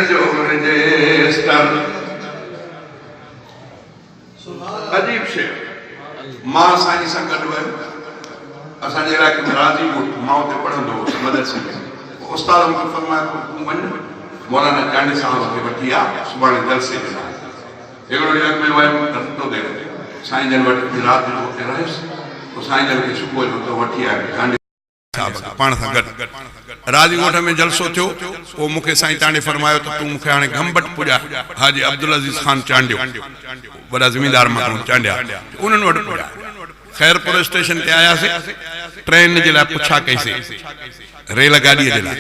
जो रजिस्टर अजीब शे मां साईं सां गॾु हुयमि असांजे इलाइक़े में राज़ी मां उते पढ़ंदो हुउसि मदरसे में उस्ताद मूंखे फरमायो तूं वञ मौलाना चांडीयो साहब खे वठी आ सुभाणे जलसे जे लाइ हिकिड़ो ॾींहुं में वयुमि रस्तो ते साईं जन वटि राति जो उते रहियुसि पोइ साईं जन खे सुबुह जो उते वठी आयो चांडीयो पाण सां गॾु राजी ॻोठ में जलसो थियो पोइ मूंखे साईं चांडीयो फरमायो त तूं मूंखे हाणे घंबट पुॼा हाजी अब्दुल ख़ान चांडीयो वॾा ज़मींदार माण्हू चांडिया उन्हनि वटि पुॼा खैरपुर स्टेशन ते आयासीं ट्रेन जे लाइ पुछा कईसीं रेल गाॾीअ जे लाइ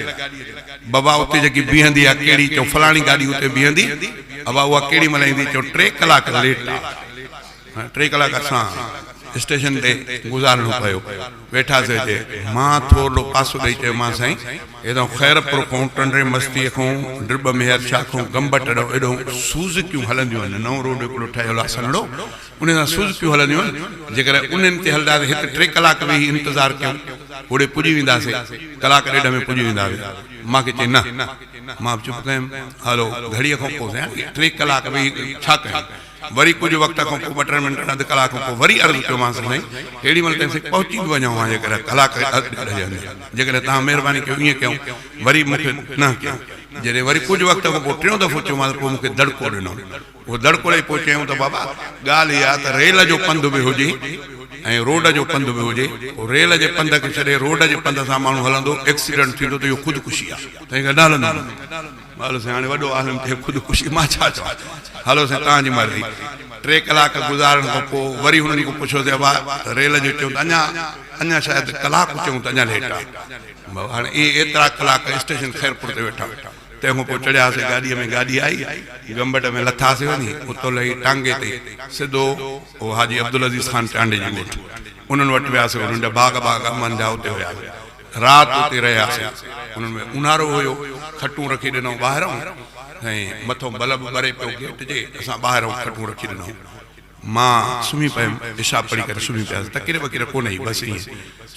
बाबा उते जेकी बीहंदी आहे कहिड़ी चओ फलाणी गाॾी उते बीहंदी बाबा उहा केॾी महिल ईंदी चओ 3 कलाक लेट आहे 3 कलाक असां स्टेशन ते गुज़ारणो पियो वेठासीं हिते मां थोरो पासो ॾेई चयो मां साईं हेॾो खैरपुर खां टंडरे मस्तीअ खां ड्रिब मेहर शाह खां गंबट एॾो सूज़कियूं हलंदियूं आहिनि नओं रोड हिकिड़ो ठहियलु आहे सनड़ो उन सां सूज़कियूं हलंदियूं आहिनि जेकर उन्हनि ते हलंदासीं हिते 3 कलाक वेही इंतज़ारु कयूं होॾे पुॼी वेंदासीं कलाक ॾेढ में पुॼी वेंदासीं मूंखे चई न मां चुप कयुमि हलो घड़ीअ खां पोइ 3 कलाक वेही छा कयूं वरी कुछ वक्त को 2-3 मिनट अध कलाक को वरी अर्ज कयो मां साईं हेड़ी मल तैं पहुची वञो हां जेकर कलाक जेकर तहां मेहरबानी कयो ईअं कयूं वरी मूंखे न कयूं जॾहिं वरी कुछ वक्त को 3 दफ़ो चयो मां पोइ मूंखे दड़को ॾिनो उहो दड़को ॾेई पोइ चयूं त बाबा ॻाल्हि इहा त रेल जो पंधु बि हुजे ऐं रोड जो पंधु बि हुजे रेल जे पंध खे छॾे रोड जे पंध सां माण्हू हलंदो एक्सीडेंट थींदो त इहो ख़ुदकुशी आहे त न हलंदो हलो साईं हाणे वॾो आलम थिए ख़ुदकुशी मां छा चवां हलो साईं तव्हांजी मर्ज़ी 3 कलाक गुज़ारण खां पोइ वरी हुननि खां पुछियोसीं बाबा रेल जो चयूं त अञा शायदि कलाक चयूं त अञा लेट आहे हाणे इहे एतिरा कलाक स्टेशन खैरपुर ते वेठा तंहिंखां पोइ चढ़ियासीं गाॾीअ में गाॾी आई गंबट में लथासीं वञी उतो लही टांगे ते सिधो उहो हाजी अब्दुल ख़ान चांडीयो जी ॻोठ उन्हनि वटि वियासीं उन्हनि जा बाग़ अमन जा उते हुयासीं राति उते रहियासीं उन्हनि में ऊन्हारो हुयो खटूं रखी ॾिनऊं ॿाहिरां ऐं मथां बल्ब ॿरे पियो गेट जे असां ॿाहिरां खटूं रखी ॾिनऊं मां सुम्ही पियुमि इशा पढ़ी करे सुम्ही पियासीं तकिरे वकीर कोन हुई बसि ईअं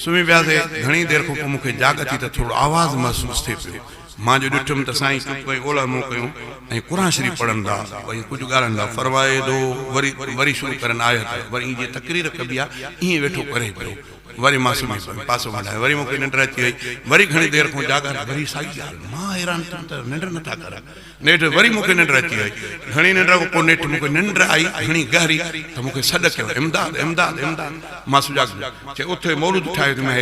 सुम्ही पियासीं घणी देरि खां पोइ मूंखे जाग अची त थोरो आवाज़ु महसूसु थिए पियो मां जो ॾिठुमि त साईं चुप भई ओला मूं कयूं ऐं क़ुर शरीफ़ पढ़ंदा भई कुझु ॻाल्हाईंदा फरमाए थो वरी शुरू करनि आयत वरी जीअं तकरीर कबी आहे ईअं वेठो करे पियो वरी मां सुम्ही पियुमि पासो वञाए वरी मूंखे निंड अची वई वरी घणी देरि खां जाॻा वरी साई ॻाल्हि मां हैरान थियुमि त निंड नथा करनि नेठि वरी मूंखे निंड अची वई घणी निंड खां पोइ नेठि मूंखे निंड आई घणी गहरी त मूंखे सॾु कयो इमदाद इमदाद इमदाद मां सुजाॻ चए उथे मौलूद ठाहियो थी मैं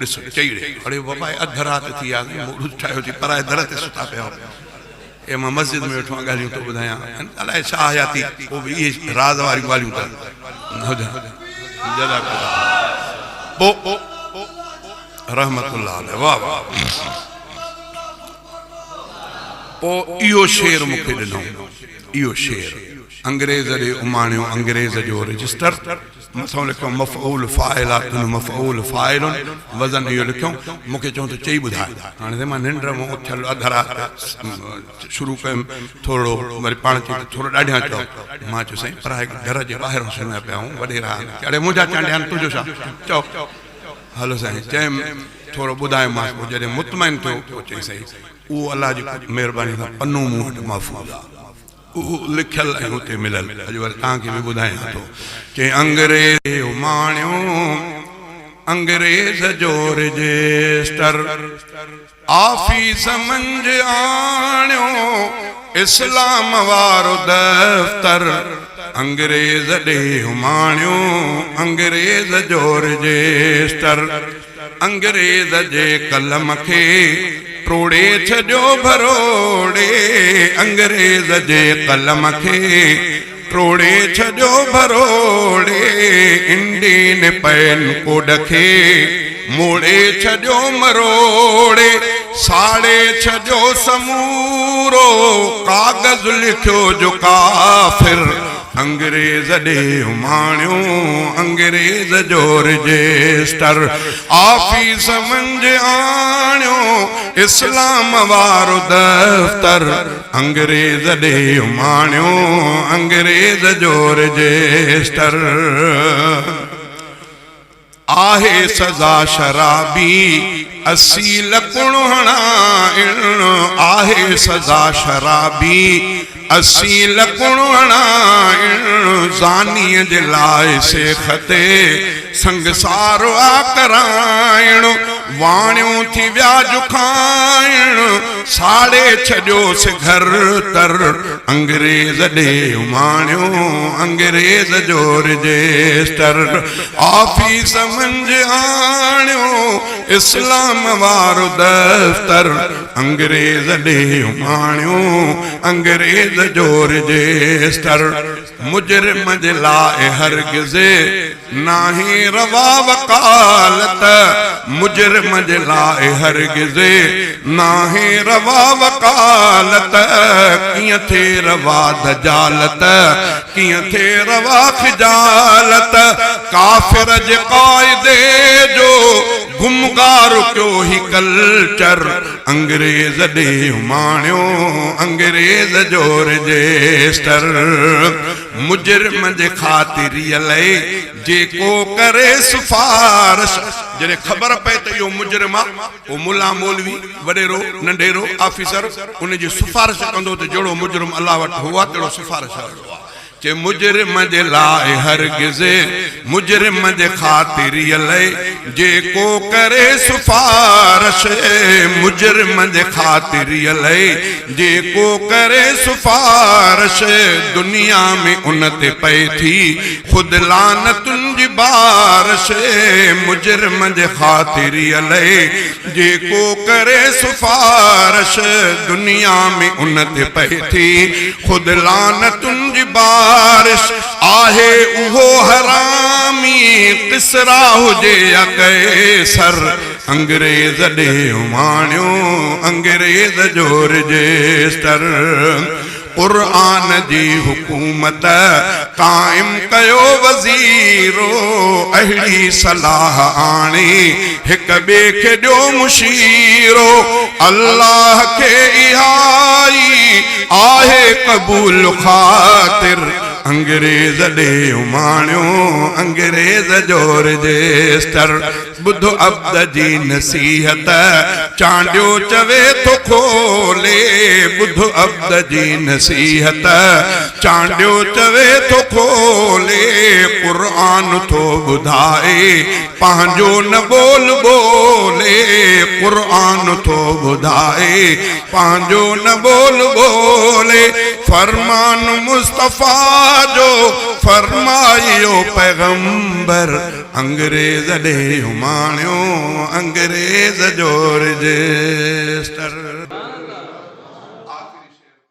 ॾिस चई ॾे अड़े बाबा अधु राति थी आहे मौलूद ठाहियो थी पराए दर ते सुता पिया ऐं मां मस्जिद में वेठो आहियां ॻाल्हियूं थो ॿुधायां अलाए छा हयाती पोइ बि इहे राज़ वारियूं ॻाल्हियूं त रहमतुल्लाह अलैह वाह वाह पोइ इहो शेर मूंखे ॾिनो इहो शेर अंग्रेज़ ॾे उमाणियो अंग्रेज़ जो रजिस्टर मथां लिखियो मफ़ऊल फ़ाइलातुन मफ़ऊल फ़ाइलुन वज़न इहो लिखियो मूंखे चऊं त चई ॿुधाए हाणे त मां निंड मां उथियल अधु राति शुरू कयुमि थोरो वरी पाण चई त थोरो ॾाढियां चओ मां चयो साईं पर घर जे ॿाहिरां सुम्हिया पिया आहियूं वॾेरा अड़े मुंहिंजा चांडिया तुंहिंजो छा चओ हलो साईं चयमि थोरो ॿुधायोमांसि पोइ जॾहिं मुतमइन थियो पोइ चई साईं उहो अलाह जी महिरबानी सां पनो मूं वटि महफ़ूज़ आहे उहो लिखियलु ऐं हुते मिलियलु अॼु वरी तव्हांखे बि ॿुधायां थो चई अंग्रेज़ माणियो अंग्रेज़ जो रजिस्टर आफ़ीस मंझि आणियो इस्लाम वारो दफ़्तर अंग्रेज़ ॾे माणियो अंग्रेज़ जो रजिस्टर अंग्रेज़ जे कलम खे टोड़े छॾियो भरोड़े अंग्रेज़ जे कलम खे टोड़े छॾियो भरोड़े इंडियन पैन कोड खे मोड़े छॾियो मरोड़े साड़े छॾियो समूरो कागज़ लिखियो जो काफ़िर अंग्रेज़ ॾे माणियो अंग्रेज़ जो रजिस्टर आफ़ीस मंझि आणियो इस्लाम वारो दफ़्तर अंग्रेज़ ॾे माणियो अंग्रेज़ जो रजिस्टर आहे सज़ा शराबी असील कुणहणाइण आहे सज़ा शराबी असील कुणहणाइण ज़ानीअ जे लाइ शेख ते संगसार आ कराइण वाणियूं थी विया जुखाइण साड़े छॾियोसि घर तर अंग्रेज़ ॾे माणियूं अंग्रेज़ जो रजिस्टर ऑफिस मंझि आणियो इस्लाम वारो दफ़्तर अंग्रेज़ ॾे माणियूं अंग्रेज़ जो रजिस्टर मुजरिम जे लाइ हरगिज़ नाहे रवा वकालत मुजरिम जे लाइ हरगिज़ नाहे रवा वकालत कीअं थे रवा दजालत कीअं थे रवा खिजालत काफ़िर जे क़ाइदे जो गुमगार कयो ही कल्चर अंग्रेज़ ॾे माणियो अंग्रेज़ जो रजिस्टर मुजरिम जे ख़ातिरीअ लाइ जेको करे सिफारिश जॾहिं ख़बर पए त इहो मुजरिम आहे पोइ मुला मौलवी वॾेरो नंढेरो ऑफिसर उनजी सिफारिश कंदो त जहिड़ो मुजरिम अलाह वटि हुआ तहिड़ो सिफारिश वारो आहे के मुजरिम जे लाइ हरगिज़ मुजरिम जे ख़ातिरीअ लाइ जेको करे सिफारिश मुजरिम जे ख़ातिरीअ लाइ जेको करे सिफारिश दुनिया में उन ते पए थी ख़ुदि लानतुनि जी बारिश मुजरिम जे ख़ातिरीअ लाइ जेको करे सिफारिश दुनिया में उन ते पए थी ख़ुदि लानतुनि जी बारिश आहे उहो हरामी किसरा हुजे या कैसर अंग्रेज़ ॾे माणियो अंग्रेज़ जो रजिस्टर क़ुरान जी हुकूमत क़ाइम कयो वज़ीरो अहिड़ी सलाह आणे हिक ॿिए खे ॾियो मुशीरो अल्लाह खे इहाई आहे क़बूल ख़ातिर अंग्रेज़ ॾे माणियो अंग्रेज़ जो रजिस्टर ॿुधो अब्द जी नसीहत चांडियो चवे थो खोले ॿुधो अब्द जी नसीहत चांडियो चवे थो खोले क़ुरान थो ॿुधाए पंहिंजो न बोल बोले क़ुरान थो ॿुधाए पंहिंजो न बोल बोले फरमान मुस्तफ़ा जो फरमायो पैगंबर अंग्रेज़ ॾे माणियो अंग्रेज़ जो रजिस्टर